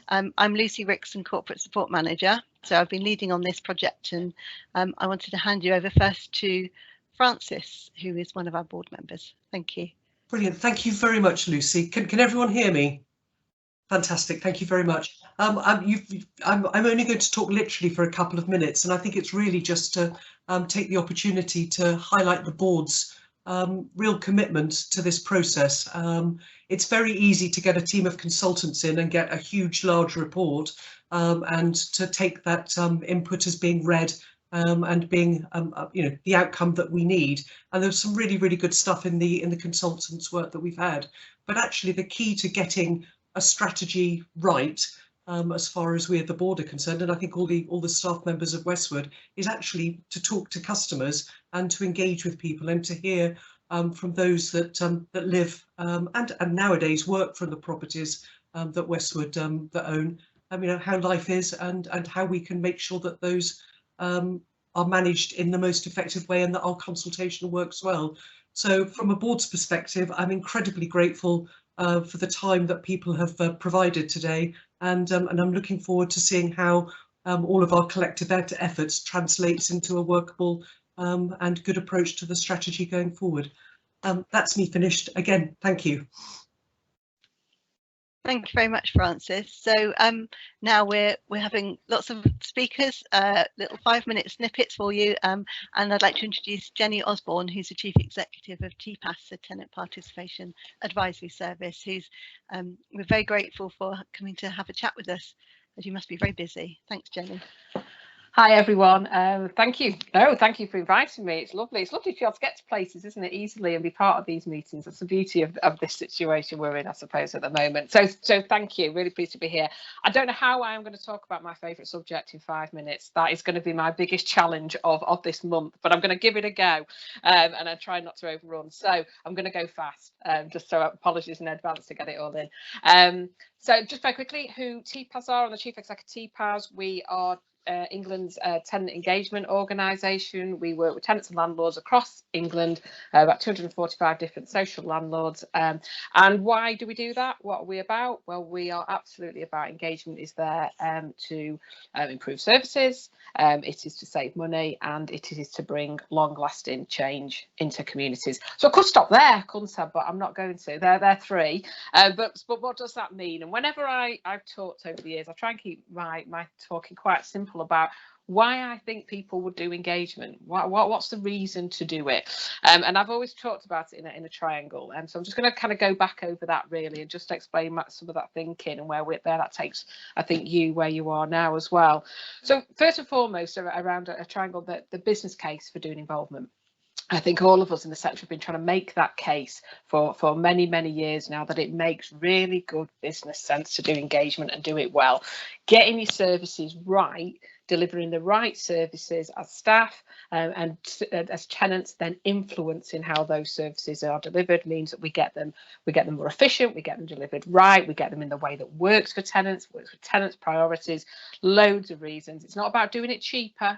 I'm Lucy Rickson, Corporate Support Manager. So I've been leading on this project, and I wanted to hand you over first to Francis, who is one of our board members. Thank you. Brilliant. Thank you very much, Lucy. Can everyone hear me? Fantastic. Thank you very much. I'm only going to talk literally for a couple of minutes, and I think it's really just to take the opportunity to highlight the board's real commitment to this process. It's very easy to get a team of consultants in and get a huge, large report, and to take that input as being read and being the outcome that we need. And there's some really, really good stuff in the consultants' work that we've had. But actually, the key to getting a strategy right, as far as we at the board are concerned, and I think all the staff members of Westwood, is actually to talk to customers and to engage with people and to hear from those that live and nowadays work from the properties that Westwood that own. How life is and how we can make sure that those are managed in the most effective way and that our consultation works well. So from a board's perspective, I'm incredibly grateful for the time that people have provided today, and I'm looking forward to seeing how all of our collective efforts translates into a workable and good approach to the strategy going forward. That's me finished. Again, thank you. Thank you very much, Francis. So now we're having lots of speakers, little 5-minute snippets for you, and I'd like to introduce Jenny Osborne, who's the Chief Executive of TPAS, the Tenant Participation Advisory Service, who's we're very grateful for coming to have a chat with us, as you must be very busy. Thanks, Jenny. Hi everyone, thank you. Thank you for inviting me. It's lovely. It's lovely to be able to get to places, isn't it, easily and be part of these meetings. That's the beauty of this situation we're in, I suppose, at the moment. So thank you. Really pleased to be here. I don't know how I am going to talk about my favourite subject in 5 minutes. That is going to be my biggest challenge of this month, but I'm going to give it a go, and I try not to overrun. So I'm going to go fast, just so apologies in advance to get it all in. So just very quickly, who TPAS are. I'm the Chief Executive TPAS. We are England's tenant engagement organisation. We work with tenants and landlords across England, about 245 different social landlords. And why do we do that? What are we about? Well, we are absolutely about engagement is there to improve services, it is to save money, and it is to bring long-lasting change into communities. So I could stop there, couldn't I? But I'm not going to. They're three. But what does that mean? And whenever I've talked over the years, I try and keep my talking quite simple about why I think people would do engagement. What's the reason to do it? And I've always talked about it in a triangle. And so I'm just going to kind of go back over that really and just explain some of that thinking and where that takes, I think, you where you are now as well. So first and foremost, around a triangle, the business case for doing involvement. I think all of us in the sector have been trying to make that case for many, many years now, that it makes really good business sense to do engagement and do it well. Getting your services right, delivering the right services as staff and as tenants, then influencing how those services are delivered means that we get them more efficient, we get them delivered right, we get them in the way that works for tenants priorities, loads of reasons. It's not about doing it cheaper,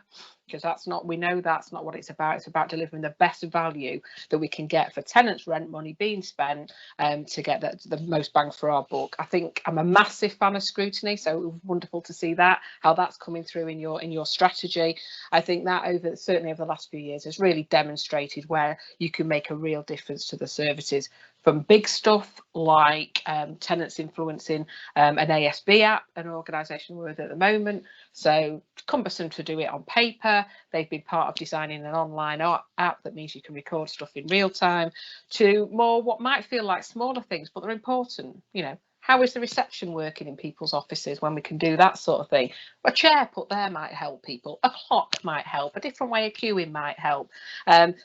because we know that's not what it's about. It's about delivering the best value that we can get for tenants' rent money being spent to get the most bang for our buck. I think I'm a massive fan of scrutiny, so it was wonderful to see how that's coming through in your strategy. I think that certainly over the last few years has really demonstrated where you can make a real difference to the services, from big stuff like tenants influencing an ASB app, an organisation we're with at the moment. So cumbersome to do it on paper. They've been part of designing an online app that means you can record stuff in real time, to more what might feel like smaller things, but they're important. How is the reception working in people's offices when we can do that sort of thing? A chair put there might help people. A clock might help. A different way of queuing might help.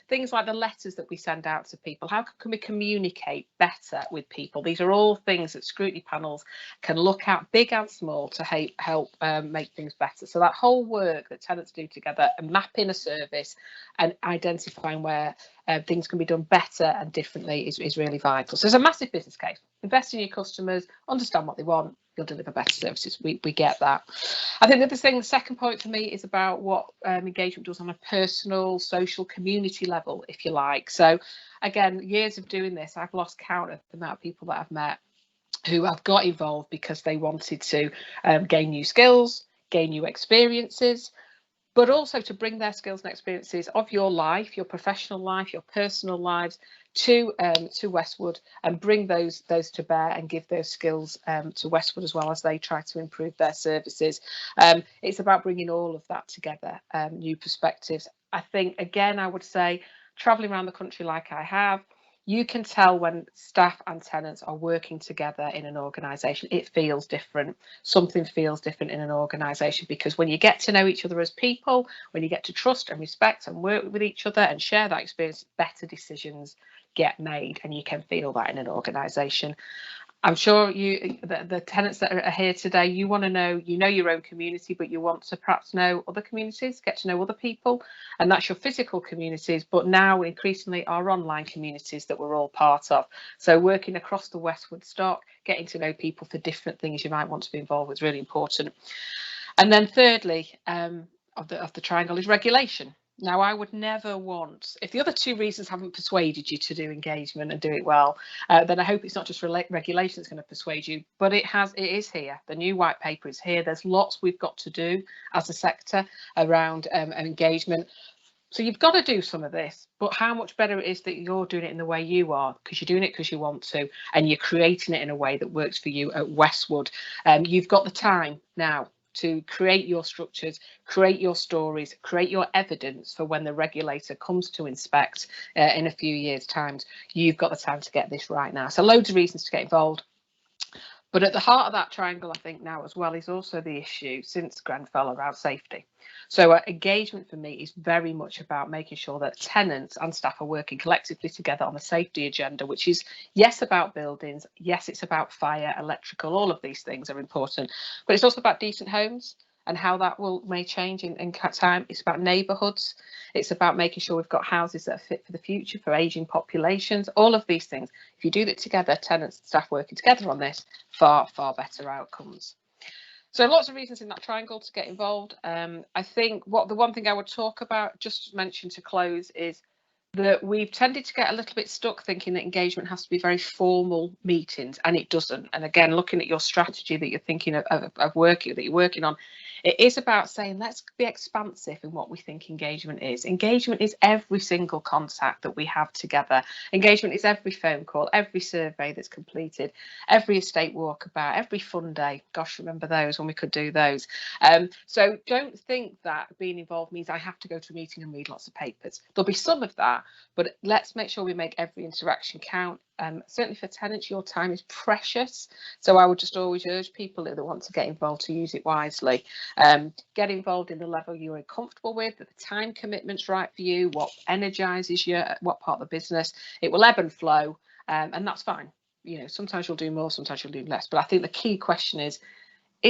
Things like the letters that we send out to people. How can we communicate better with people? These are all things that scrutiny panels can look at, big and small, to help make things better. So that whole work that tenants do together and mapping a service and identifying where things can be done better and differently is really vital. So there's a massive business case. Invest in your customers, understand what they want, you'll deliver better services. We get that. I think the second point for me is about what engagement does on a personal, social, community level, if you like. So again, years of doing this, I've lost count of the amount of people that I've met who have got involved because they wanted to gain new skills, gain new experiences, but also to bring their skills and experiences of your life, your professional life, your personal lives to Westwood, and bring those to bear and give those skills to Westwood as well as they try to improve their services. It's about bringing all of that together, new perspectives. I think, again, I would say, travelling around the country like I have, you can tell when staff and tenants are working together in an organisation. It feels different. Something feels different in an organisation, because when you get to know each other as people, when you get to trust and respect and work with each other and share that experience, better decisions get made, and you can feel that in an organisation. I'm sure the tenants that are here today, you want to know, your own community, but you want to perhaps know other communities, get to know other people, and that's your physical communities, but now increasingly our online communities that we're all part of. So working across the Westwood stock, getting to know people for different things you might want to be involved with is really important. And then thirdly, of the triangle is regulation. Now, I would never want, if the other two reasons haven't persuaded you to do engagement and do it well, then I hope it's not just regulation that's going to persuade you, but it is here. The new white paper is here. There's lots we've got to do as a sector around engagement. So you've got to do some of this, but how much better it is that you're doing it in the way you are, because you're doing it because you want to, and you're creating it in a way that works for you at Westwood. You've got the time now to create your structures, create your stories, create your evidence for when the regulator comes to inspect in a few years' time. You've got the time to get this right now. So loads of reasons to get involved. But at the heart of that triangle, I think now as well, is also the issue since Grenfell around safety. So engagement for me is very much about making sure that tenants and staff are working collectively together on the safety agenda, which is, yes, about buildings, yes, it's about fire, electrical, all of these things are important, but it's also about decent homes and how that may change in time. It's about neighbourhoods. It's about making sure we've got houses that are fit for the future, for ageing populations, all of these things. If you do that together, tenants and staff working together on this, far, far better outcomes. So lots of reasons in that triangle to get involved. I think the one thing I would talk about, just mention to close, is that we've tended to get a little bit stuck thinking that engagement has to be very formal meetings, and it doesn't. And again, looking at your strategy that you're thinking of working, that you're working on, it is about saying, let's be expansive in what we think engagement is. Engagement is every single contact that we have together. Engagement is every phone call, every survey that's completed, every estate walkabout, every fun day. Gosh, remember those when we could do those. So don't think that being involved means I have to go to a meeting and read lots of papers. There'll be some of that, but let's make sure we make every interaction count. Certainly for tenants, your time is precious. So I would just always urge people that want to get involved to use it wisely. Get involved in the level you're comfortable with, that the time commitment's right for you, what energizes you, what part of the business. It will ebb and flow, and that's fine. Sometimes you'll do more, sometimes you'll do less. But I think the key question is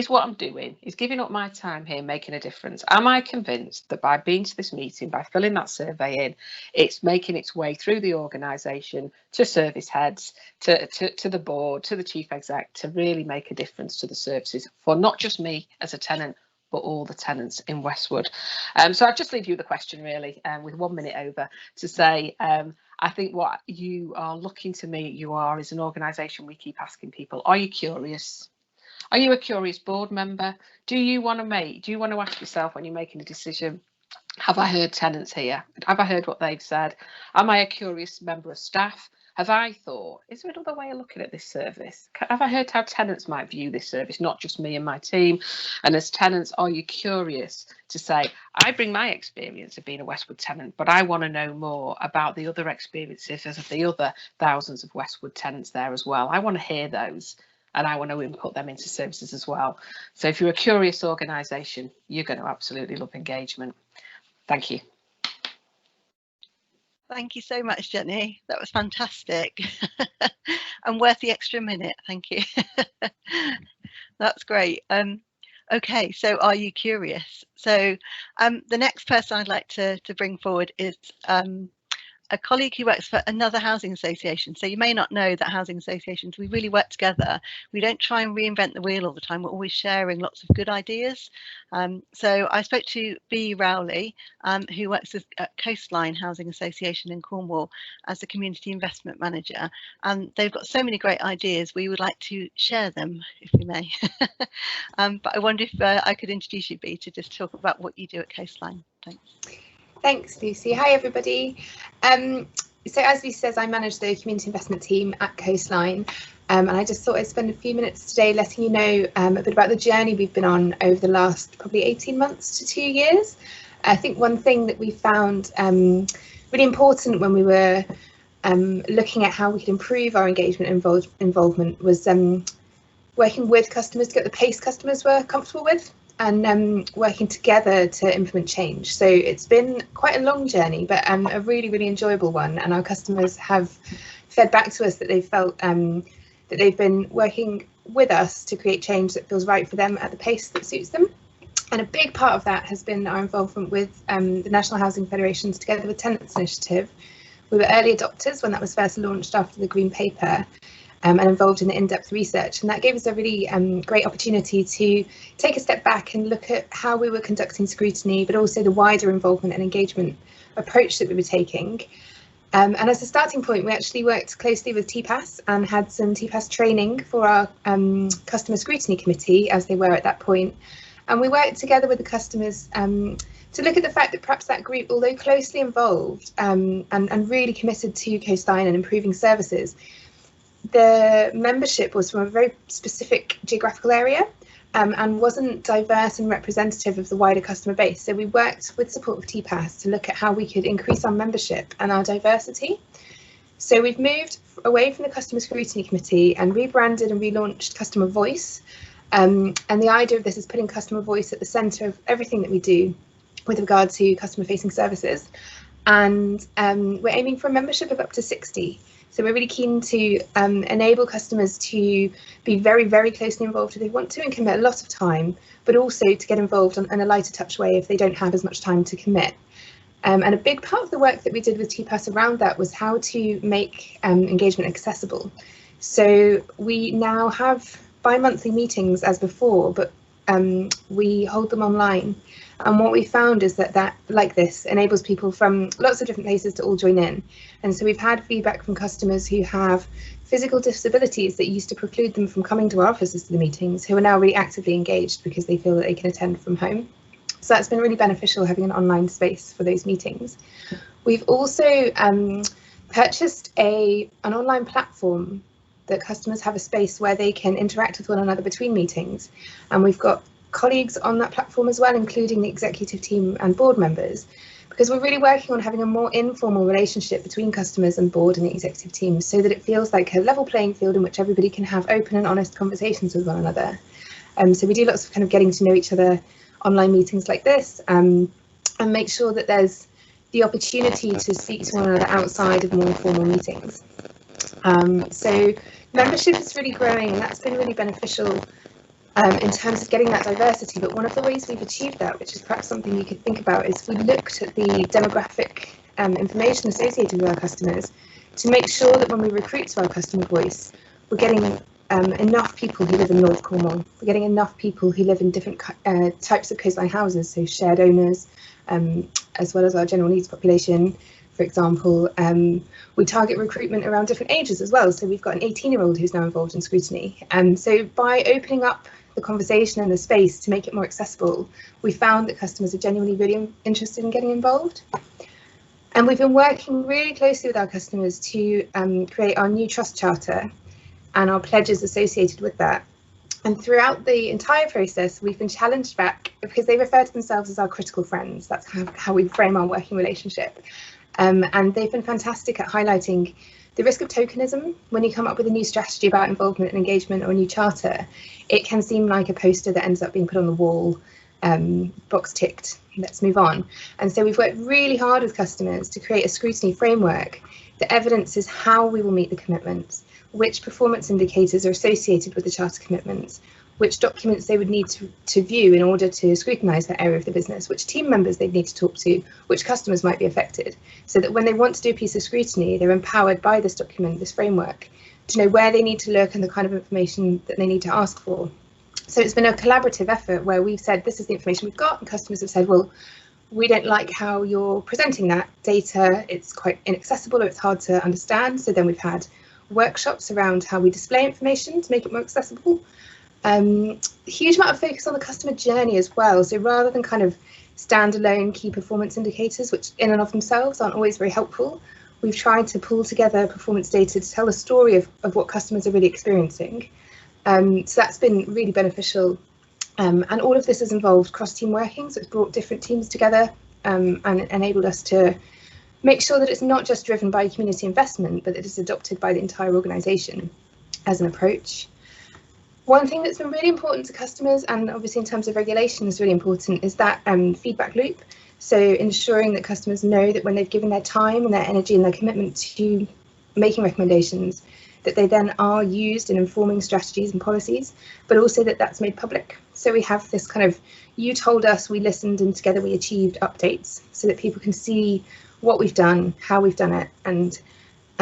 what I'm doing, is giving up my time here making a difference? Am I convinced that by being to this meeting, by filling that survey in, it's making its way through the organisation to service heads, to the board, to the chief exec, to really make a difference to the services for not just me as a tenant, but all the tenants in Westwood? So I'll just leave you the question really, with 1 minute over, to say, I think what you are looking to me, you are, is an organisation we keep asking people, are you curious? Are you a curious board member? Do you want to ask yourself when you're making a decision, have I heard tenants here? Have I heard what they've said? Am I a curious member of staff? Have I thought, is there another way of looking at this service? Have I heard how tenants might view this service, not just me and my team? And as tenants, are you curious to say, I bring my experience of being a Westwood tenant, but I want to know more about the other experiences of the other thousands of Westwood tenants there as well. I want to hear those, and I want to input them into services as well. So if you're a curious organisation, you're going to absolutely love engagement. Thank you. Thank you so much, Jenny. That was fantastic and worth the extra minute. Thank you. That's great. Okay, so are you curious? So the next person I'd like to bring forward is a colleague who works for another housing association. So you may not know that housing associations, we really work together. We don't try and reinvent the wheel all the time. We're always sharing lots of good ideas. So I spoke to B. Rowley, who works at Coastline Housing Association in Cornwall as the community investment manager. And they've got so many great ideas. We would like to share them, if we may. But I wonder if I could introduce you, B, to just talk about what you do at Coastline. Thanks. Thanks, Lucy. Hi, everybody. So as Lucy says, I manage the community investment team at Coastline. And I just thought I'd spend a few minutes today letting you know a bit about the journey we've been on over the last probably 18 months to 2 years. I think one thing that we found really important when we were looking at how we could improve our engagement and involvement was working with customers to get the pace customers were comfortable with, and working together to implement change. So it's been quite a long journey, but a really, really enjoyable one. And our customers have fed back to us that they felt that they've been working with us to create change that feels right for them at the pace that suits them. And a big part of that has been our involvement with the National Housing Federation's Together with Tenants initiative. We were early adopters when that was first launched after the Green Paper, and involved in the in-depth research, and that gave us a really great opportunity to take a step back and look at how we were conducting scrutiny, but also the wider involvement and engagement approach that we were taking. And as a starting point, we actually worked closely with TPAS and had some TPAS training for our customer scrutiny committee, as they were at that point. And we worked together with the customers to look at the fact that perhaps that group, although closely involved and really committed to Coastline and improving services, the membership was from a very specific geographical area and wasn't diverse and representative of the wider customer base. So we worked with support of TPAS to look at how we could increase our membership and our diversity. So we've moved away from the Customer Scrutiny Committee and rebranded and relaunched Customer Voice. And the idea of this is putting customer voice at the centre of everything that we do with regard to customer facing services. And we're aiming for a membership of up to 60. So we're really keen to enable customers to be very, very closely involved if they want to and commit a lot of time, but also to get involved in a lighter touch way if they don't have as much time to commit. And a big part of the work that we did with TPAS around that was how to make engagement accessible. So we now have bi-monthly meetings as before, but we hold them online. And what we found is that like this enables people from lots of different places to all join in. And so we've had feedback from customers who have physical disabilities that used to preclude them from coming to our offices to the meetings, who are now really actively engaged because they feel that they can attend from home. So that's been really beneficial, having an online space for those meetings. We've also purchased an online platform that customers have a space where they can interact with one another between meetings. And we've got colleagues on that platform as well, including the executive team and board members, because we're really working on having a more informal relationship between customers and board and the executive team, so that it feels like a level playing field in which everybody can have open and honest conversations with one another. So we do lots of kind of getting to know each other online meetings like this, and make sure that there's the opportunity to speak to one another outside of more formal meetings. So membership is really growing, and that's been really beneficial in terms of getting that diversity. But one of the ways we've achieved that, which is perhaps something you could think about, is we looked at the demographic information associated with our customers to make sure that when we recruit to our customer voice, we're getting enough people who live in North Cornwall. We're getting enough people who live in different types of coastline houses, so shared owners, as well as our general needs population. For example, we target recruitment around different ages as well. So we've got an 18-year-old who's now involved in scrutiny. So by opening up the conversation and the space to make it more accessible, we found that customers are genuinely really interested in getting involved. And we've been working really closely with our customers to create our new trust charter and our pledges associated with that. And throughout the entire process, we've been challenged back because they refer to themselves as our critical friends. That's kind of how we frame our working relationship. And they've been fantastic at highlighting the risk of tokenism. When you come up with a new strategy about involvement and engagement or a new charter, it can seem like a poster that ends up being put on the wall, box ticked, let's move on. And so we've worked really hard with customers to create a scrutiny framework that evidences how we will meet the commitments, which performance indicators are associated with the charter commitments, which documents they would need to view in order to scrutinise that area of the business, which team members they'd need to talk to, which customers might be affected, so that when they want to do a piece of scrutiny, they're empowered by this document, this framework, to know where they need to look and the kind of information that they need to ask for. So it's been a collaborative effort where we've said, this is the information we've got, and customers have said, well, we don't like how you're presenting that data, it's quite inaccessible or it's hard to understand. So then we've had workshops around how we display information to make it more accessible. Huge amount of focus on the customer journey as well. So rather than kind of standalone key performance indicators, which in and of themselves aren't always very helpful, we've tried to pull together performance data to tell a story of what customers are really experiencing. So that's been really beneficial. And all of this has involved cross-team working, so it's brought different teams together and enabled us to make sure that it's not just driven by community investment, but that it's adopted by the entire organisation as an approach. One thing that's been really important to customers, and obviously in terms of regulation is really important, is that feedback loop. So ensuring that customers know that when they've given their time and their energy and their commitment to making recommendations, that they then are used in informing strategies and policies, but also that that's made public. So we have this kind of, you told us, we listened, and together we achieved updates, so that people can see what we've done, how we've done it, and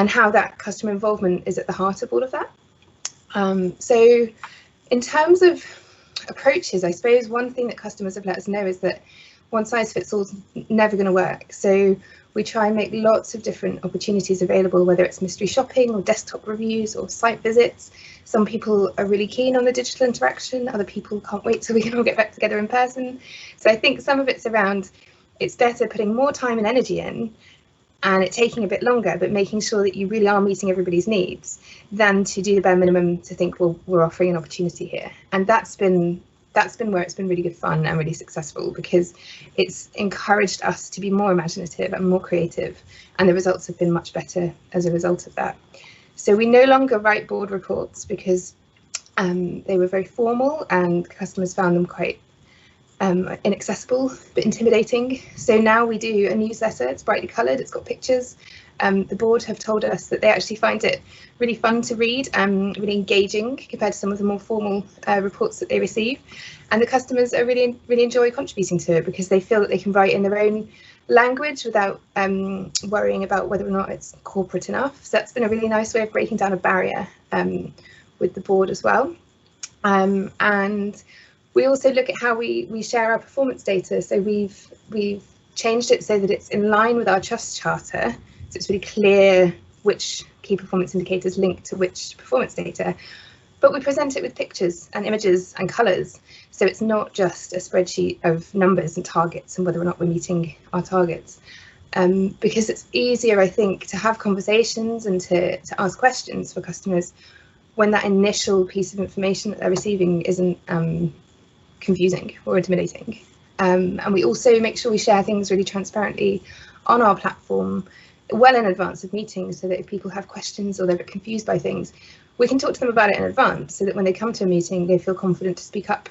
how that customer involvement is at the heart of all of that. So in terms of approaches, I suppose one thing that customers have let us know is that one size fits all is never going to work. So we try and make lots of different opportunities available, whether it's mystery shopping or desktop reviews or site visits. Some people are really keen on the digital interaction, other people can't wait till we can all get back together in person. So I think some of it's around, it's better putting more time and energy in and it taking a bit longer, but making sure that you really are meeting everybody's needs, than to do the bare minimum to think, well, we're offering an opportunity here. And that's been where it's been really good fun and really successful, because it's encouraged us to be more imaginative and more creative, and the results have been much better as a result of that. So we no longer write board reports because they were very formal and customers found them quite inaccessible but intimidating. So now we do a newsletter. It's brightly coloured, it's got pictures. The board have told us that they actually find it really fun to read and really engaging compared to some of the more formal reports that they receive. And the customers are really enjoy contributing to it, because they feel that they can write in their own language without worrying about whether or not it's corporate enough. So that's been a really nice way of breaking down a barrier with the board as well. And we also look at how we share our performance data. So we've changed it so that it's in line with our trust charter. So it's really clear which key performance indicators link to which performance data, but we present it with pictures and images and colours. So it's not just a spreadsheet of numbers and targets and whether or not we're meeting our targets. Because it's easier, I think, to have conversations and to ask questions for customers when that initial piece of information that they're receiving isn't confusing or intimidating. And we also make sure we share things really transparently on our platform well in advance of meetings, so that if people have questions or they're a bit confused by things, we can talk to them about it in advance, so that when they come to a meeting they feel confident to speak up.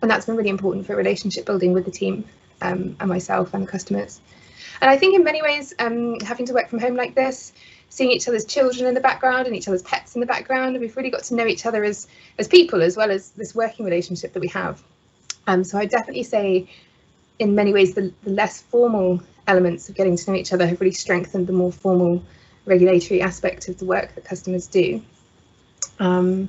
And that's been really important for relationship building with the team and myself and the customers. And I think in many ways, having to work from home like this, seeing each other's children in the background and each other's pets in the background, we've really got to know each other as people, as well as this working relationship that we have. So I definitely say, in many ways, the less formal elements of getting to know each other have really strengthened the more formal regulatory aspect of the work that customers do. And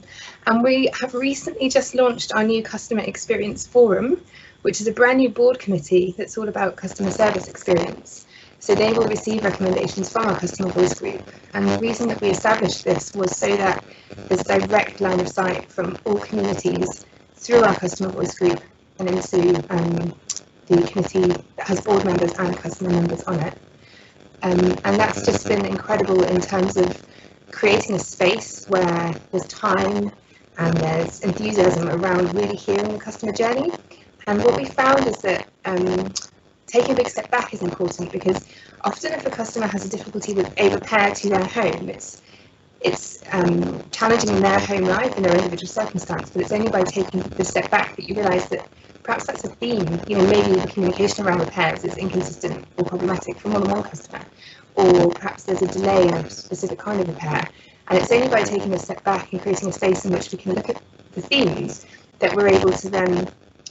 we have recently just launched our new Customer Experience Forum, which is a brand new board committee that's all about customer service experience. So they will receive recommendations from our customer voice group. And the reason that we established this was so that there's a direct line of sight from all communities through our customer voice group and into the committee that has board members and customer members on it. And that's just been incredible in terms of creating a space where there's time and there's enthusiasm around really hearing the customer journey. And what we found is that taking a big step back is important, because often if a customer has a difficulty with a repair to their home, it's challenging in their home life, in their individual circumstance, but it's only by taking the step back that you realise that perhaps that's a theme. You know, maybe the communication around repairs is inconsistent or problematic for more than one customer, or perhaps there's a delay in a specific kind of repair. And it's only by taking a step back and creating a space in which we can look at the themes that we're able to then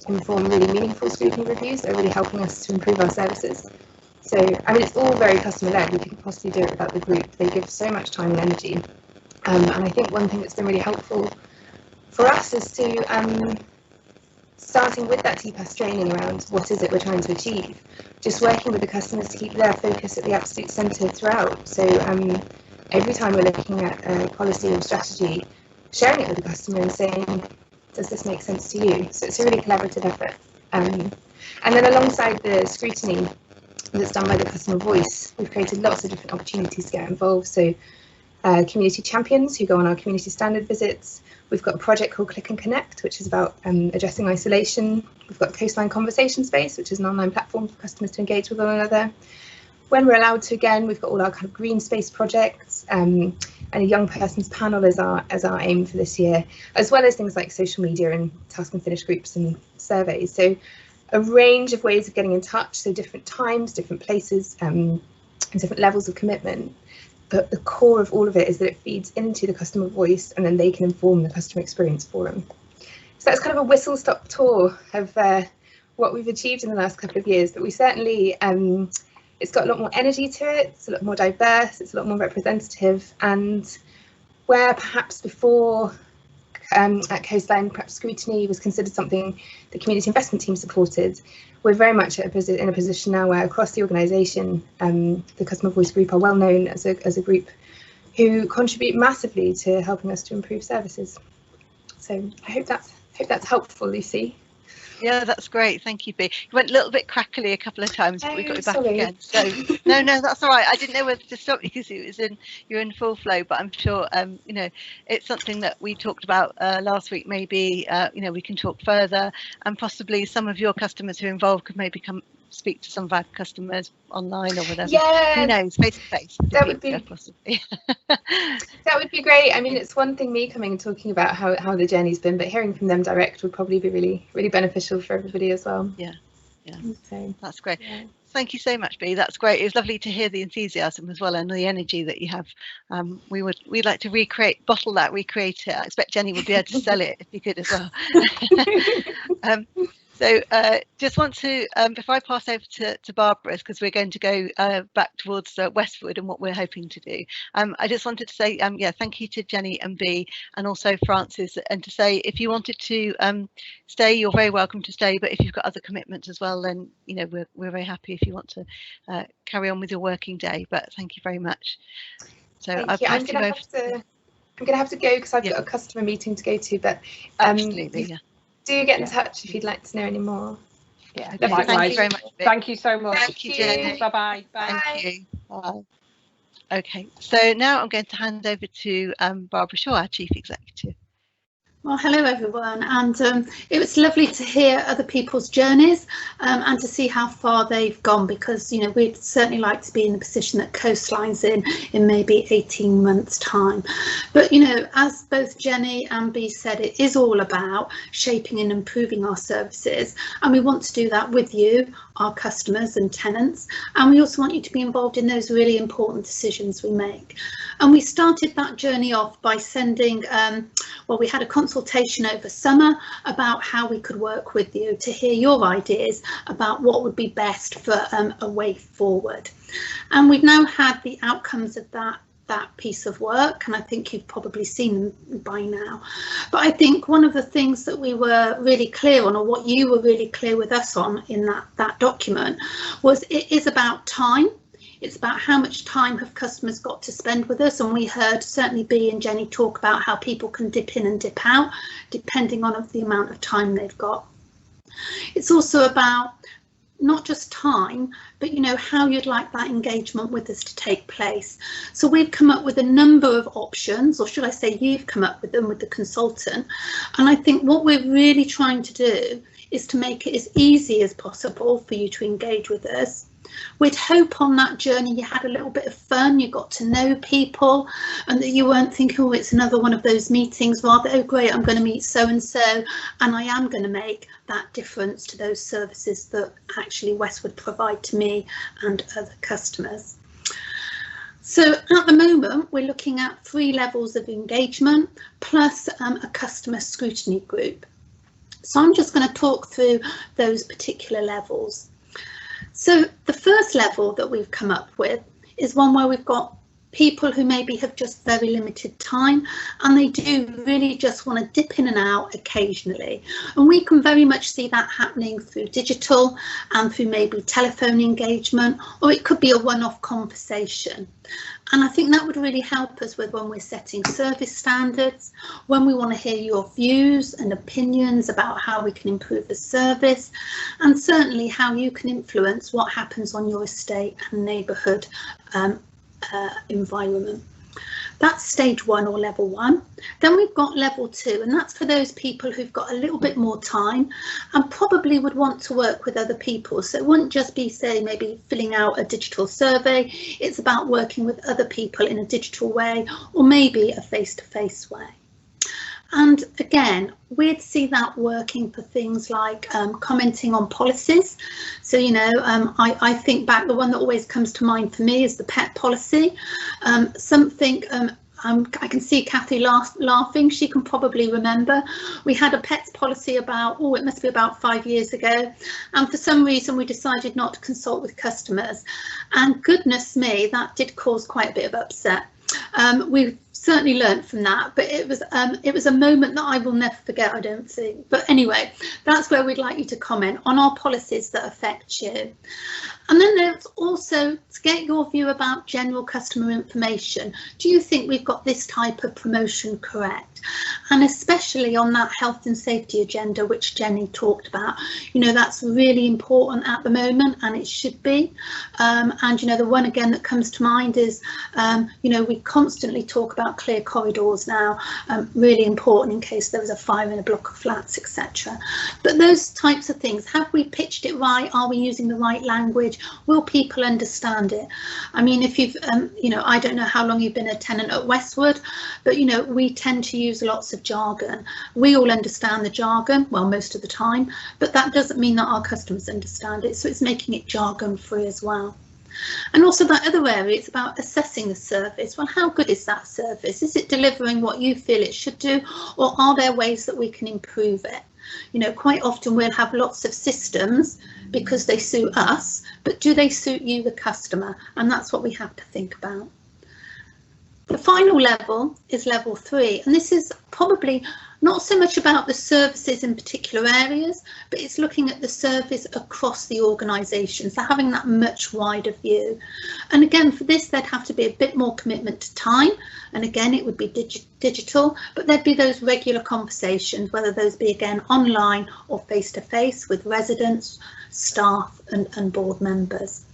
inform really meaningful scrutiny reviews that are really helping us to improve our services. So, I mean, it's all very customer-led. We couldn't possibly do it without the group. They give so much time and energy. And I think one thing that's been really helpful for us is to, starting with that TPAS training around what is it we're trying to achieve, just working with the customers to keep their focus at the absolute centre throughout. So every time we're looking at a policy or strategy, sharing it with the customer and saying, does this make sense to you? So it's a really collaborative effort. And then alongside the scrutiny that's done by the customer voice, we've created lots of different opportunities to get involved. So community champions who go on our community standard visits. We've got a project called Click and Connect, which is about addressing isolation. We've got Coastline Conversation Space, which is an online platform for customers to engage with one another. When we're allowed to, again, we've got all our kind of green space projects, and a young person's panel as our aim for this year, as well as things like social media and task and finish groups and surveys. So a range of ways of getting in touch, so different times, different places, and different levels of commitment. But the core of all of it is that it feeds into the customer voice, and then they can inform the customer experience for them. So that's kind of a whistle-stop tour of what we've achieved in the last couple of years. But we certainly, it's got a lot more energy to it. It's a lot more diverse. It's a lot more representative. And where perhaps before at Coastline, perhaps scrutiny was considered something the community investment team supported, we're very much in a position now where across the organisation, the Customer Voice Group are well known as a group who contribute massively to helping us to improve services. So I hope that's helpful, Lucy. Yeah, that's great. Thank you, B. You went a little bit crackly a couple of times, but we got you back sorry. again. So no, that's all right. I didn't know whether to stop because you're in full flow, but I'm sure you know, it's something that we talked about last week. Maybe you know, we can talk further, and possibly some of your customers who are involved could maybe come speak to some of our customers online or whatever. Yeah, who knows, face to face. That would be possibly. That would be great. I mean, it's one thing me coming and talking about how the journey's been, but hearing from them direct would probably be really beneficial for everybody as well. Yeah. So That's great. yeah. Thank you so much, B. That's great. It was lovely to hear the enthusiasm as well and the energy that you have. We'd like to bottle that, recreate it. I expect Jenny would be able to sell it if you could as well. So just want to, before I pass over to Barbara, because we're going to go back towards Westwood and what we're hoping to do, I just wanted to say, yeah, thank you to Jenny and B, and also Francis, and to say if you wanted to stay, you're very welcome to stay, but if you've got other commitments as well, then you know we're very happy if you want to carry on with your working day. But thank you very much. So Thank you. I'm going to have to go because I've got a customer meeting to go to, but absolutely, yeah. Do get in touch if you'd like to know any more. Yeah, thank you very much. Thank you so much. Thank you, Jenny. Bye-bye. Thank you. Bye. Okay, so now I'm going to hand over to Barbara Shaw, our Chief Executive. Well, hello everyone, and it was lovely to hear other people's journeys and to see how far they've gone, because you know we'd certainly like to be in the position that Coastline's in maybe 18 months time. But you know, as both Jenny and B said, it is all about shaping and improving our services, and we want to do that with you, our customers and tenants, and we also want you to be involved in those really important decisions we make. And we started that journey off by sending, well, we had a consultation over summer about how we could work with you to hear your ideas about what would be best for a way forward. And we've now had the outcomes of that piece of work, and I think you've probably seen them by now. But I think one of the things that we were really clear on, or what you were really clear with us on in that document, was it is about time. It's about how much time have customers got to spend with us, and we heard certainly B and Jenny talk about how people can dip in and dip out depending on the amount of time they've got. It's also about not just time, but you know, how you'd like that engagement with us to take place. So we've come up with a number of options, or should I say you've come up with them with the consultant, and I think what we're really trying to do is to make it as easy as possible for you to engage with us. We'd hope on that journey you had a little bit of fun, you got to know people, and that you weren't thinking, oh, it's another one of those meetings, rather, oh great, I'm going to meet so and so, and I am going to make that difference to those services that actually Westwood provide to me and other customers. So at the moment, we're looking at 3 levels of engagement plus a customer scrutiny group. So I'm just going to talk through those particular levels. So the first level that we've come up with is one where we've got people who maybe have just very limited time and they do really just want to dip in and out occasionally. And we can very much see that happening through digital and through maybe telephone engagement, or it could be a one-off conversation. And I think that would really help us with when we're setting service standards, when we want to hear your views and opinions about how we can improve the service, and certainly how you can influence what happens on your estate and neighbourhood environment. That's stage 1 or level 1. Then we've got level 2, and that's for those people who've got a little bit more time and probably would want to work with other people. So it wouldn't just be, say, maybe filling out a digital survey. It's about working with other people in a digital way, or maybe a face-to-face way. And again, we'd see that working for things like commenting on policies. So, you know, I think back, the one that always comes to mind for me is the pet policy. Something I can see Kathy laughing. She can probably remember. We had a pets policy about, oh, it must be about 5 years ago. And for some reason, we decided not to consult with customers. And goodness me, that did cause quite a bit of upset. We've certainly learned from that, but it was a moment that I will never forget, I don't think. But anyway, that's where we'd like you to comment on our policies that affect you. And then there's also to get your view about general customer information. Do you think we've got this type of promotion correct? And especially on that health and safety agenda, which Jenny talked about, you know, that's really important at the moment, and it should be. And, you know, the one again that comes to mind is, you know, we constantly talk about clear corridors now, really important in case there was a fire in a block of flats, etc. But those types of things, have we pitched it right? Are we using the right language? Will people understand it? I mean, if you've, you know, I don't know how long you've been a tenant at Westwood, but, you know, we tend to use lots of jargon. We all understand the jargon, well, most of the time, but that doesn't mean that our customers understand it. So it's making it jargon free as well. And also that other area, it's about assessing the service. Well, how good is that service? Is it delivering what you feel it should do, or are there ways that we can improve it? You know, quite often we'll have lots of systems because they suit us, but do they suit you, the customer? And that's what we have to think about. The final level is level 3, and this is probably not so much about the services in particular areas, but it's looking at the service across the organisation, so having that much wider view. And again, for this, there'd have to be a bit more commitment to time, and again, it would be digital, but there'd be those regular conversations, whether those be again online or face-to-face with residents, staff and board members.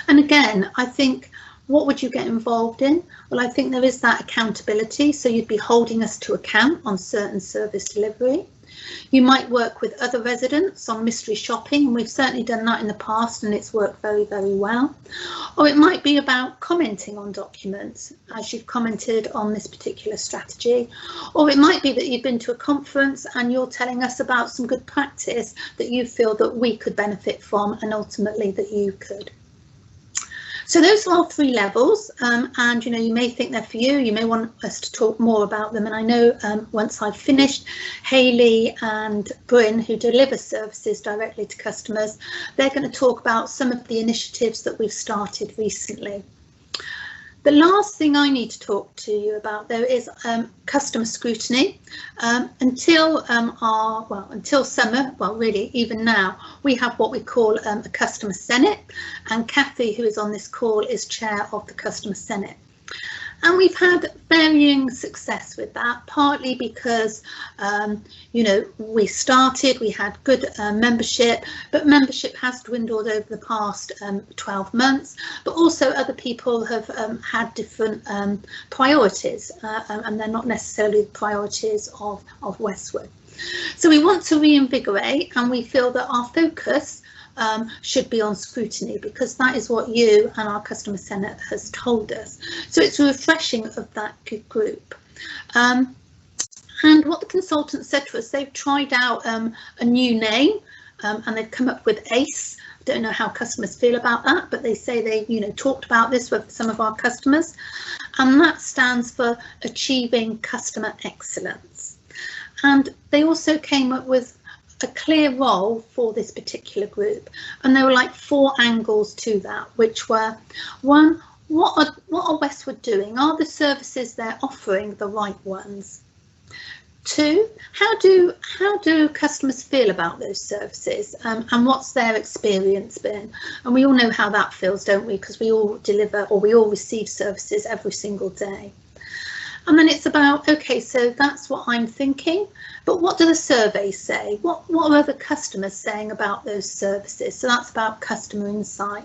And again, I think, what would you get involved in? Well, I think there is that accountability. So you'd be holding us to account on certain service delivery. You might work with other residents on mystery shopping, and we've certainly done that in the past and it's worked very, very well. Or it might be about commenting on documents, as you've commented on this particular strategy. Or it might be that you've been to a conference and you're telling us about some good practice that you feel that we could benefit from, and ultimately that you could. So those are our 3 levels, and you know, you may think they're for you, you may want us to talk more about them, and I know once I've finished, Hayley and Bryn, who deliver services directly to customers, they're going to talk about some of the initiatives that we've started recently. The last thing I need to talk to you about, though, is customer scrutiny. Until summer, well, really, even now, we have what we call a Customer Senate, and Kathy, who is on this call, is chair of the Customer Senate. And we've had varying success with that, partly because, you know, we had good membership, but membership has dwindled over the past 12 months, but also other people have had different priorities, and they're not necessarily the priorities of Westwood. So we want to reinvigorate, and we feel that our focus should be on scrutiny, because that is what you and our Customer Senate has told us. So it's a refreshing of that group. And what the consultants said to us, they've tried out a new name, and they've come up with ACE, I don't know how customers feel about that, but they say they, you know, talked about this with some of our customers, and that stands for achieving customer excellence. And they also came up with a clear role for this particular group, and there were like 4 angles to that, which were: 1, what are Westwood doing? Are the services they're offering the right ones? 2, how do customers feel about those services, and what's their experience been? And we all know how that feels, don't we? Because we all deliver, or we all receive services every single day. And then it's about, okay, so that's what I'm thinking, but what do the surveys say? What are other customers saying about those services? So that's about customer insight.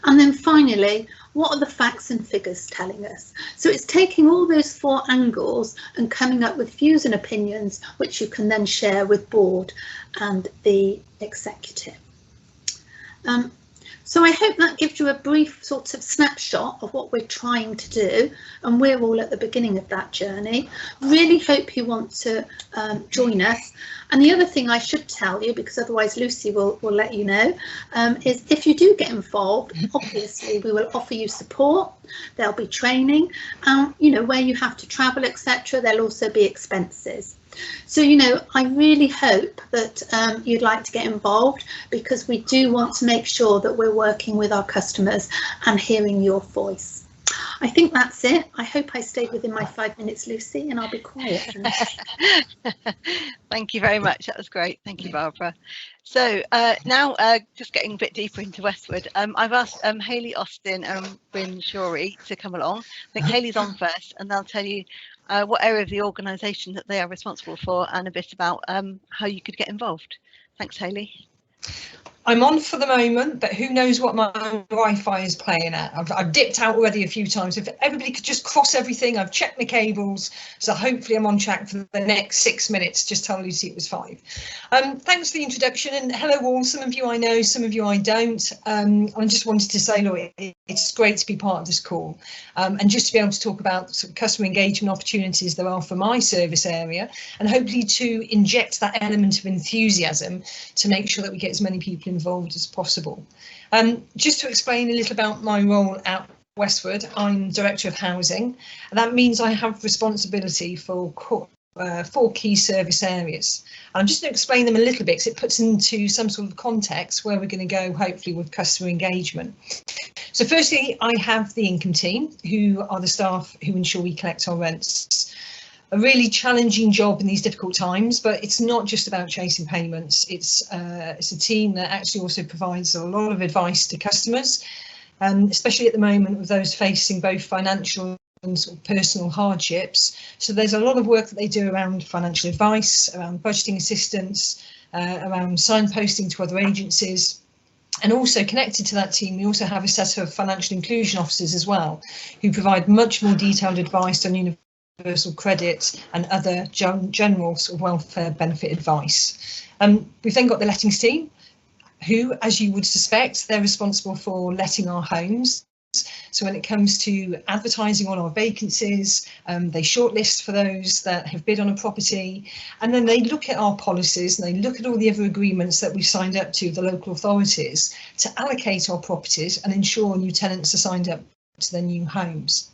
And then finally, what are the facts and figures telling us? So it's taking all those 4 angles and coming up with views and opinions, which you can then share with board and the executive. So I hope that gives you a brief sort of snapshot of what we're trying to do, and we're all at the beginning of that journey. Really hope you want to join us. And the other thing I should tell you, because otherwise Lucy will let you know, is if you do get involved, obviously we will offer you support. There'll be training, you know, where you have to travel, etc. There'll also be expenses. So, you know, I really hope that you'd like to get involved, because we do want to make sure that we're working with our customers and hearing your voice. I think that's it. I hope I stayed within my 5 minutes, Lucy, and I'll be quiet. Thank you very much. That was great. Thank you, Barbara. So now just getting a bit deeper into Westwood, I've asked Hayley Austin and Bryn Shorey to come along. I think Hayley's on first, and they'll tell you what area of the organisation that they are responsible for, and a bit about how you could get involved. Thanks, Hayley. I'm on for the moment, but who knows what my Wi-Fi is playing at. I've dipped out already a few times. If everybody could just cross everything, I've checked my cables, so hopefully I'm on track for the next 6 minutes. Just tell Lucy it was 5. Thanks for the introduction, and hello all. Some of you I know, some of you I don't. I just wanted to say, look, it's great to be part of this call, and just to be able to talk about sort of customer engagement opportunities there are for my service area, and hopefully to inject that element of enthusiasm to make sure that we get as many people involved as possible. Just to explain a little about my role at Westwood, I'm Director of Housing, and that means I have responsibility for 4 key service areas. And I'm just going to explain them a little bit, because it puts into some sort of context where we're going to go, hopefully, with customer engagement. So firstly, I have the income team, who are the staff who ensure we collect our rents. A really challenging job in these difficult times, but it's not just about chasing payments. It's a team that actually also provides a lot of advice to customers, especially at the moment with those facing both financial and sort of personal hardships. So there's a lot of work that they do around financial advice, around budgeting assistance, around signposting to other agencies. And also connected to that team, we also have a set of financial inclusion officers as well, who provide much more detailed advice on universal credit and other general sort of welfare benefit advice. We've then got the lettings team, who, as you would suspect, they're responsible for letting our homes. So when it comes to advertising on our vacancies, they shortlist for those that have bid on a property, and then they look at our policies and they look at all the other agreements that we've signed up to with the local authorities to allocate our properties and ensure new tenants are signed up to their new homes.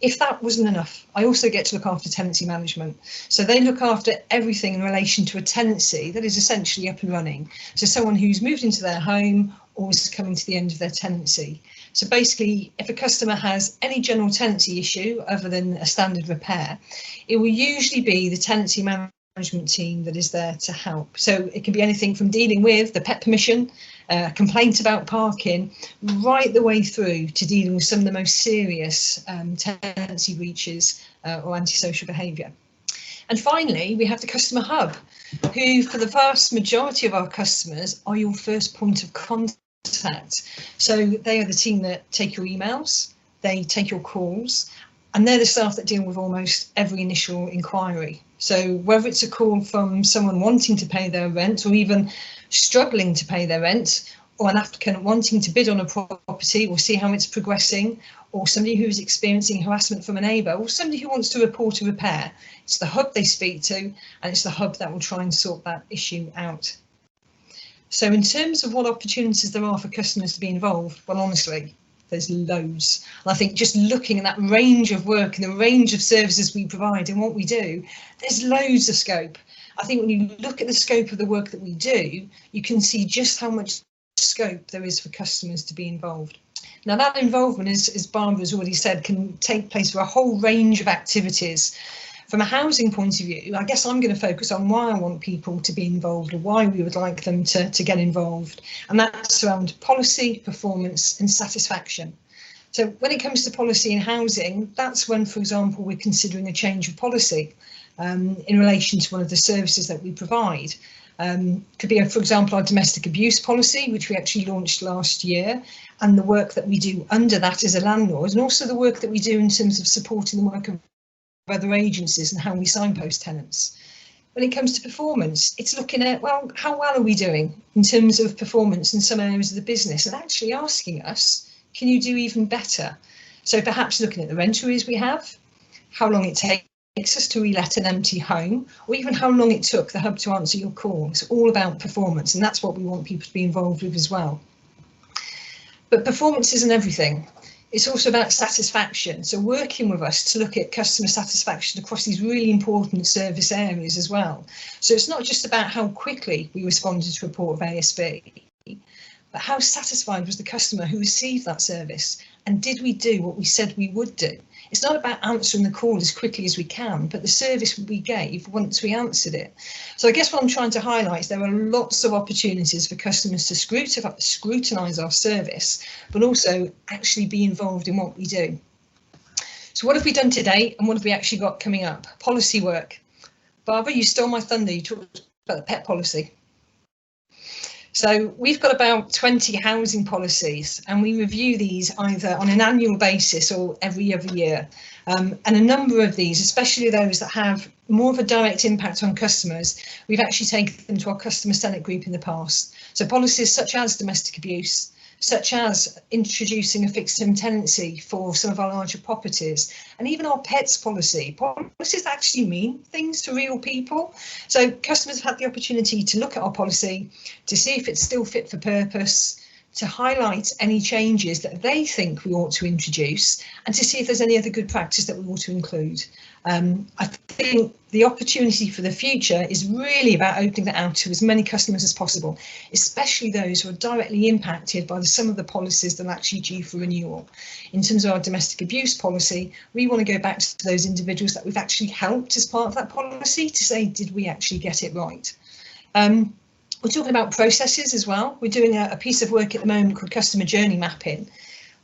If that wasn't enough, I also get to look after tenancy management. So they look after everything in relation to a tenancy that is essentially up and running. So someone who's moved into their home or is coming to the end of their tenancy. So basically, if a customer has any general tenancy issue other than a standard repair, it will usually be the tenancy management team that is there to help. So it can be anything from dealing with the pet permission, complaint about parking, right the way through to dealing with some of the most serious tenancy breaches or antisocial behaviour. And finally, we have the customer hub, who for the vast majority of our customers are your first point of contact. So they are the team that take your emails, they take your calls, and they're the staff that deal with almost every initial inquiry. So whether it's a call from someone wanting to pay their rent or even struggling to pay their rent, or an applicant wanting to bid on a property or see how it's progressing, or somebody who's experiencing harassment from a neighbour, or somebody who wants to report a repair, it's the hub they speak to, and it's the hub that will try and sort that issue out. So in terms of what opportunities there are for customers to be involved, well, honestly, there's loads. And I think just looking at that range of work and the range of services we provide and what we do, there's loads of scope. I think when you look at the scope of the work that we do, you can see just how much scope there is for customers to be involved. Now that involvement, as Barbara has already said, can take place for a whole range of activities. From a housing point of view, I guess I'm going to focus on why I want people to be involved or why we would like them to get involved. And that's around policy, performance and satisfaction. So when it comes to policy in housing, that's when, for example, we're considering a change of policy in relation to one of the services that we provide. Could be, for example, our domestic abuse policy, which we actually launched last year, and the work that we do under that as a landlord, and also the work that we do in terms of supporting the work of other agencies and how we signpost tenants. When it comes to performance, it's looking at, well, how well are we doing in terms of performance in some areas of the business, and actually asking us, can you do even better? So perhaps looking at the rent arrears we have, how long it takes us to re-let an empty home, or even how long it took the hub to answer your call. It's all about performance, and that's what we want people to be involved with as well. But performance isn't everything. It's also about satisfaction. So working with us to look at customer satisfaction across these really important service areas as well. So it's not just about how quickly we responded to a report of ASB, but how satisfied was the customer who received that service, and did we do what we said we would do? It's not about answering the call as quickly as we can, but the service we gave once we answered it. So I guess what I'm trying to highlight is there are lots of opportunities for customers to scrutinise our service, but also actually be involved in what we do. So what have we done today, and what have we actually got coming up? Policy work. Barbara, you stole my thunder. You talked about the pet policy. So we've got about 20 housing policies, and we review these either on an annual basis or every other year. And a number of these, especially those that have more of a direct impact on customers, we've actually taken them to our customer Senate group in the past. So policies such as domestic abuse, such as introducing a fixed term tenancy for some of our larger properties, and even our pets policy. Policies actually mean things to real people. So customers have had the opportunity to look at our policy, to see if it's still fit for purpose, to highlight any changes that they think we ought to introduce, and to see if there's any other good practice that we ought to include. I think the opportunity for the future is really about opening that out to as many customers as possible, especially those who are directly impacted by some of the policies that are actually due for renewal. In terms of our domestic abuse policy, we want to go back to those individuals that we've actually helped as part of that policy to say, did we actually get it right? We're talking about processes as well. We're doing a piece of work at the moment called customer journey mapping,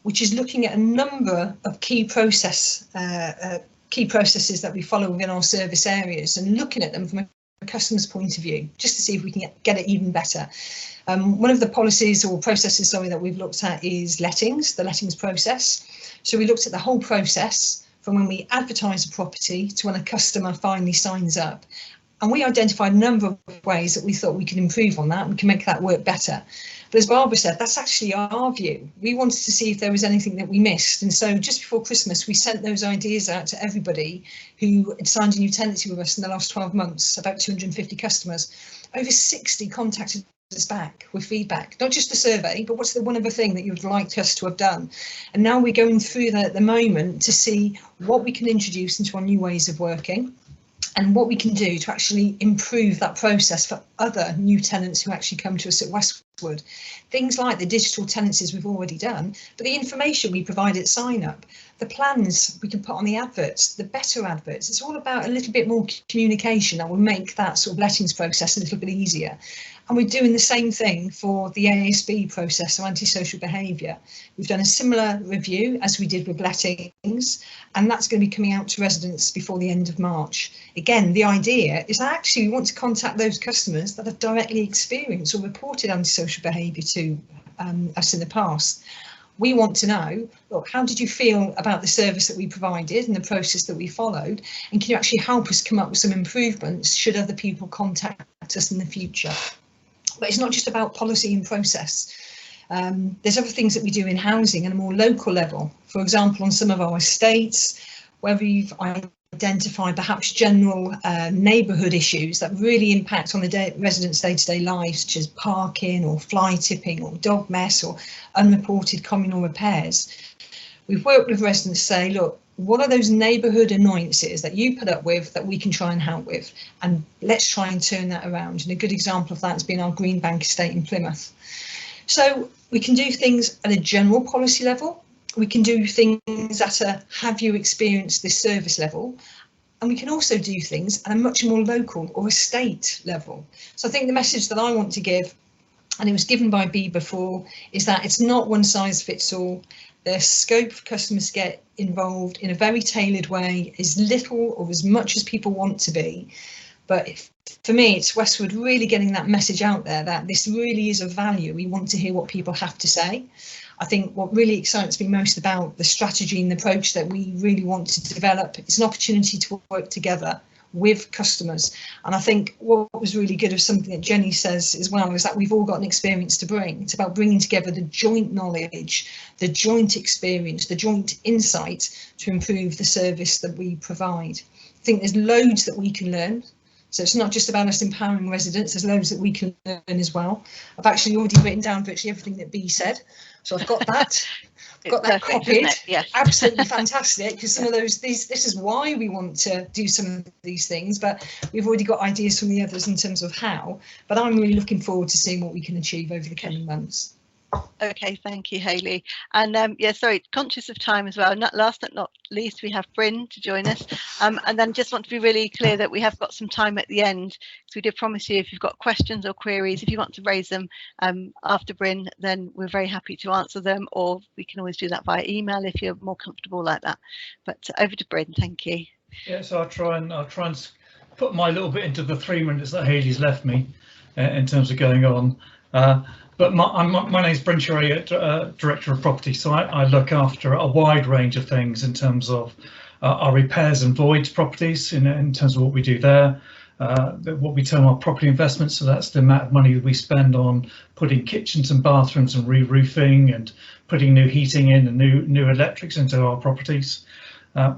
which is looking at a number of key processes that we follow within our service areas and looking at them from a customer's point of view, just to see if we can get it even better. One of the policies or processes, that we've looked at is lettings, the lettings process. So we looked at the whole process from when we advertise a property to when a customer finally signs up. And we identified a number of ways that we thought we could improve on that. We can make that work better. But as Barbara said, that's actually our view. We wanted to see if there was anything that we missed. And so just before Christmas, we sent those ideas out to everybody who had signed a new tenancy with us in the last 12 months, about 250 customers. Over 60 contacted us back with feedback, not just the survey, but what's the one other thing that you would like us to have done? And now we're going through that at the moment to see what we can introduce into our new ways of working, and what we can do to actually improve that process for other new tenants who actually come to us at Westwood. Things like the digital tenancies we've already done, but the information we provide at sign up, the plans we can put on the adverts, the better adverts. It's all about a little bit more communication that will make that sort of lettings process a little bit easier. And we're doing the same thing for the ASB process, so antisocial behaviour. We've done a similar review as we did with lettings, and that's going to be coming out to residents before the end of March. Again, the idea is that actually we want to contact those customers that have directly experienced or reported antisocial behaviour to us in the past. We want to know, look, how did you feel about the service that we provided and the process that we followed? And can you actually help us come up with some improvements should other people contact us in the future? But it's not just about policy and process. There's other things that we do in housing at a more local level. For example, on some of our estates, where we've identify perhaps general neighbourhood issues that really impact on the residents' day-to-day lives, such as parking or fly tipping or dog mess or unreported communal repairs. We've worked with residents to say, look, what are those neighbourhood annoyances that you put up with that we can try and help with? And let's try and turn that around. And a good example of that has been our Green Bank estate in Plymouth. So we can do things at a general policy level. We can do things at a have you experienced this service level. And we can also do things at a much more local or estate level. So I think the message that I want to give, and it was given by Bea before, is that it's not one size fits all. There's scope for customers to get involved in a very tailored way, as little or as much as people want to be. But for me, it's Westwood really getting that message out there that this really is of value. We want to hear what people have to say. I think what really excites me most about the strategy and the approach that we really want to develop is an opportunity to work together with customers. And I think what was really good of something that Jenny says as well is that we've all got an experience to bring. It's about bringing together the joint knowledge, the joint experience, the joint insight to improve the service that we provide. I think there's loads that we can learn. So it's not just about us empowering residents, there's loads that we can learn as well. I've actually already written down virtually everything that Bea said. So I've got that. Got that copied. Yes. Absolutely fantastic, because some of those, this is why we want to do some of these things, but we've already got ideas from the others in terms of how. But I'm really looking forward to seeing what we can achieve over the coming months. Okay, thank you, Hayley. And yeah, sorry, conscious of time as well. Last but not least, we have Bryn to join us. And then just want to be really clear that we have got some time at the end. So we did promise you, if you've got questions or queries, if you want to raise them after Bryn, then we're very happy to answer them, or we can always do that via email if you're more comfortable like that. But over to Bryn, thank you. Yeah, so I'll try and put my little bit into the 3 minutes that Hayley's left me in terms of going on. But my name is Bryn Sherry, Director of Property, so I look after a wide range of things in terms of our repairs and voids properties, in terms of what we do there, what we term our property investments, so that's the amount of money that we spend on putting kitchens and bathrooms and re-roofing and putting new heating in and new electrics into our properties.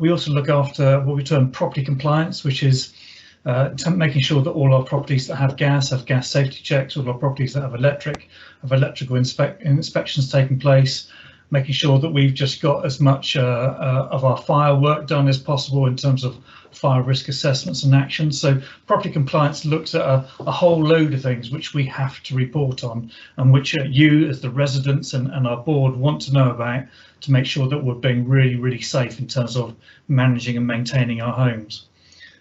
We also look after what we term property compliance, which is making sure that all our properties that have gas safety checks, all our properties that have electrical inspections taking place, making sure that we've just got as much of our fire work done as possible in terms of fire risk assessments and actions. So property compliance looks at a whole load of things which we have to report on, and which you as the residents and our board want to know about, to make sure that we're being really safe in terms of managing and maintaining our homes.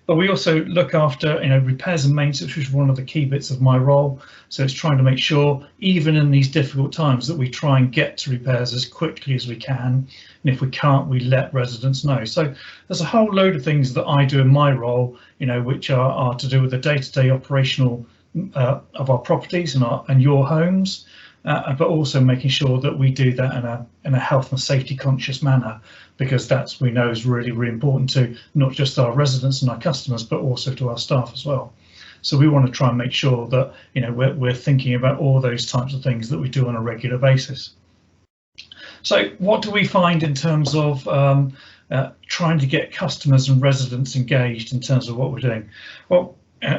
But we also look after, repairs and maintenance, which is one of the key bits of my role. So it's trying to make sure, even in these difficult times, that we try and get to repairs as quickly as we can. And if we can't, we let residents know. So there's a whole load of things that I do in my role, which are to do with the day-to-day operational of our properties and your homes. But also making sure that we do that in a health and safety conscious manner, because that's, we know, is really important to not just our residents and our customers, but also to our staff as well. So we want to try and make sure that we're thinking about all those types of things that we do on a regular basis. So what do we find in terms of trying to get customers and residents engaged in terms of what we're doing? Well,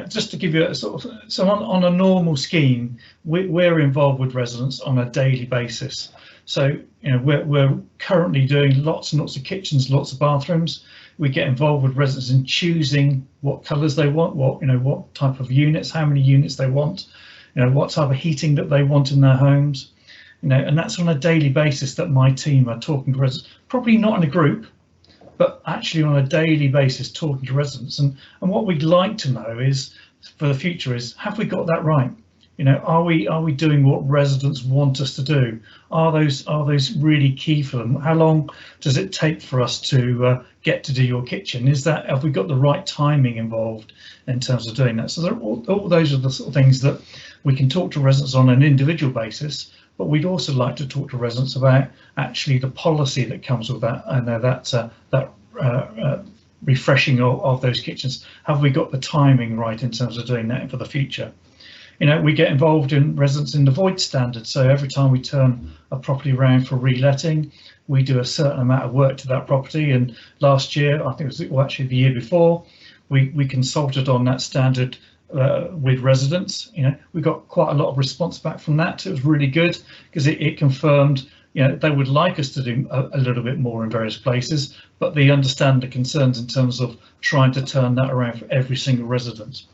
just to give you a sort of, so on a normal scheme, we're involved with residents on a daily basis. So we're currently doing lots and lots of kitchens, lots of bathrooms. We get involved with residents in choosing what colours they want, what type of units, how many units they want, what type of heating that they want in their homes, and that's on a daily basis that my team are talking to residents, probably not in a group, but actually on a daily basis talking to residents. And what we'd like to know is, for the future, is, have we got that right? Are we doing what residents want us to do? Are those really key for them? How long does it take for us to get to do your kitchen? Have we got the right timing involved in terms of doing that? So all those are the sort of things that we can talk to residents on an individual basis, but we'd also like to talk to residents about actually the policy that comes with that, and that refreshing of those kitchens. Have we got the timing right in terms of doing that for the future? You know, we get involved in residents in the void standard. So every time we turn a property around for reletting, we do a certain amount of work to that property. And last year, I think it was, well, actually the year before, we consulted on that standard with residents. You know, we got quite a lot of response back from that. It was really good because it confirmed, you know, they would like us to do a little bit more in various places, but they understand the concerns in terms of trying to turn that around for every single resident.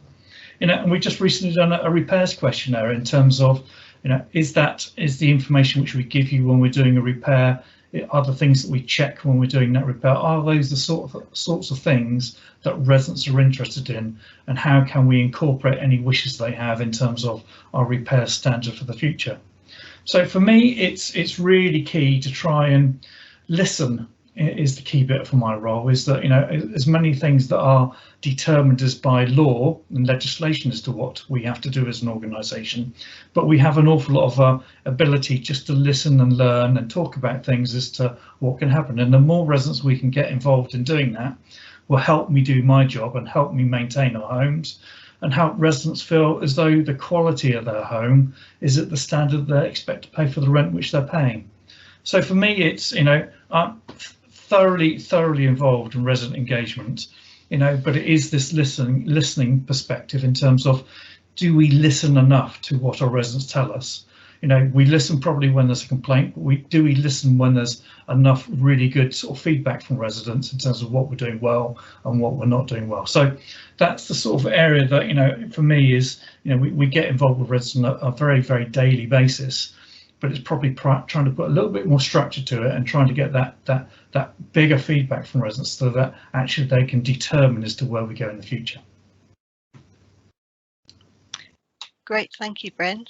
You know, and we just recently done a repairs questionnaire in terms of, you know, is the information which we give you when we're doing a repair, are the things that we check when we're doing that repair, are those the sorts of things that residents are interested in, and how can we incorporate any wishes they have in terms of our repair standard for the future? So for me, it's really key to try and listen is the key bit for my role, is that, you know, as many things that are determined as by law and legislation as to what we have to do as an organisation, but we have an awful lot of ability just to listen and learn and talk about things as to what can happen. And the more residents we can get involved in doing that will help me do my job and help me maintain our homes, and help residents feel as though the quality of their home is at the standard they expect to pay for the rent which they're paying. So for me, it's, you know, I'm thoroughly involved in resident engagement, you know, but it is this listening perspective in terms of, do we listen enough to what our residents tell us? You know, we listen probably when there's a complaint, but do we listen when there's enough really good sort of feedback from residents in terms of what we're doing well and what we're not doing well? So that's the sort of area that, you know, for me is, you know, we get involved with residents on a very daily basis, but it's probably trying to put a little bit more structure to it and trying to get that bigger feedback from residents so that actually they can determine as to where we go in the future. Great, thank you, Bryn.